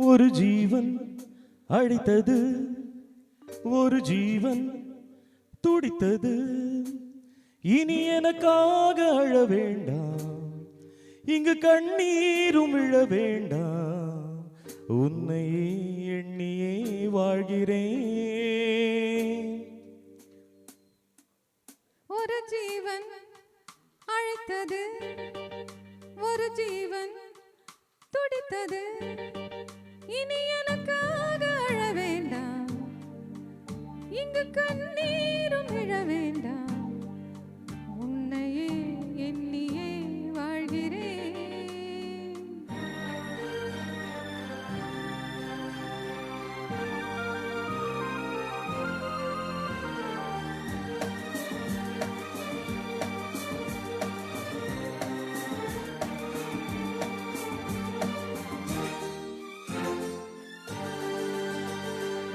ஒரு ஜீவன் அழைத்தது, ஒரு ஜீவன் துடித்தது. இனி எனக்காக அழ வேண்டாம், இங்கு கண்ணீரும் விழ வேண்டாம். உன்னையே எண்ணியே வாழ்கிறேன். ஒரு ஜீவன் அழைத்தது, ஒரு ஜீவன் துடித்தது. இனி எனக்காக அழ வேண்டாம், இங்கு கண்ணீரும் விழ வேண்டாம். உன்னையே எண்ணியே வாழ்கிறேன்.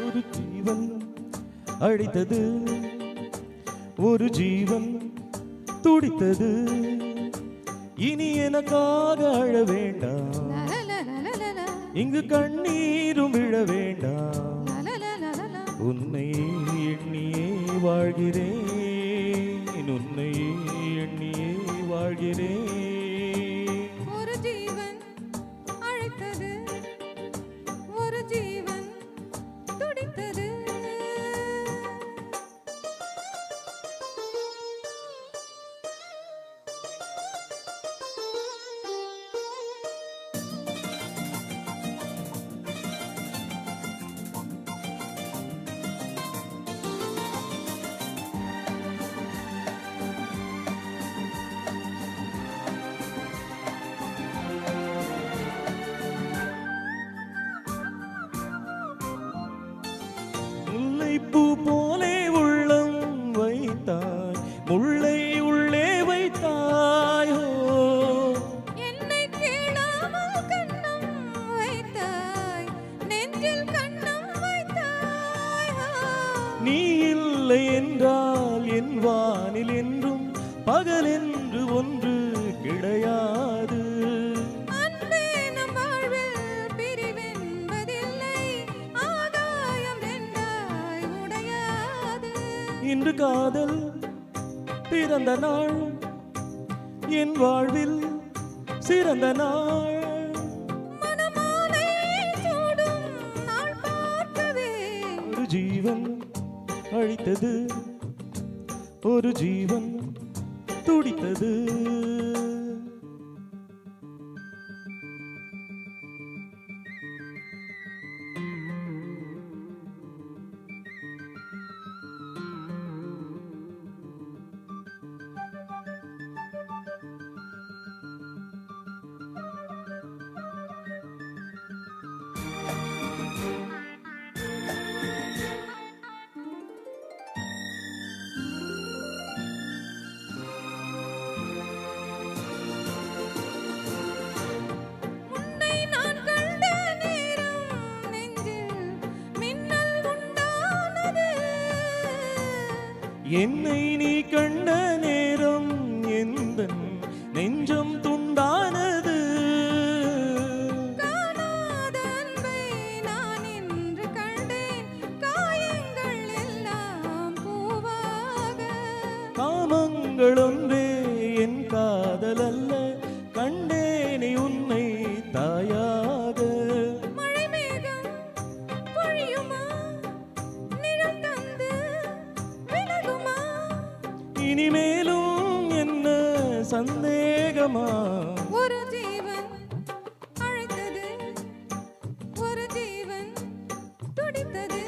ஒரு ஜீவன் அழைத்தது, ஒரு ஜீவன் துடித்தது. இனி எனக்காக அழ வேண்டாம், இங்கு கண்ணீரும் விழ வேண்டாம். உன்னை எண்ணியே வாழ்கிறேன், உன்னை எண்ணியே வாழ்கிறேன். ஒரு ஜீவன் அழைத்தது, ஒரு ஜீவன் துடித்தது. முல்லைப்பூ போலே உள்ளம் வைத்தாய், முல்லை உள்ளே வைத்தாயோ. என்னை கேளாமல் கண்ணம் வைத்தாய், நெஞ்சில் கண்ணம் வைத்தாய். நீ இல்லை என்றால் என் வானில் என்றும் பகல் என்று ஒன்று கிடையாது. அன்பே நம் வாழ்வில் பிரிவென்பதில்லை, ஆகாயம் வென்றாய் உடையாது. இன்று காதல் பிறந்த நாள், என் வாழ்வில் சிறந்த நாள். மணமாலை சூடும் நாள் பார்க்கவே. ஒரு ஜீவன் அழைத்தது, ஒரு ஜீவன் துடித்தது. உன்னை நான் கண்ட நேரம் நெஞ்சில் மின்னல் உண்டானது. என்னை நீ கண்ட நேரம் எந்தன் நெஞ்சம் துண்டானது. காணாத அன்பை நான் இன்று கண்டேன், காயங்கள் எல்லாம் பூவாக. காமங்கள் ஒன்றே என் காதல் அல்ல, கண்டேனே உன்னை தாயாக. மழை மேகம் பொழியுமா, நிழல் தந்து விலகுமா. இனிமேலும் என்ன சந்தேகமா? ஒரு ஜீவன் அழைத்தது, ஒரு ஜீவன் துடித்தது.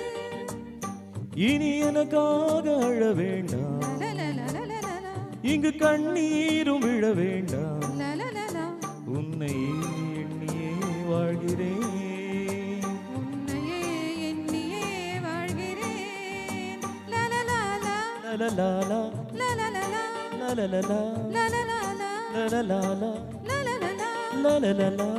இனி எனக்காக அழ வேண்டாம், லலலலலலலா, இங்கு கண்ணீரும் விழ வேண்டாம். லலலலா, உன்னை எண்ணியே வாழ்கிறேன். உன்னையே எண்ணியே வாழ்கிறேன். லலலாலா, லலலாலா, லலலலா, லலலலா, லலலாலா, லலலாலா, லலலலா. லலலலா.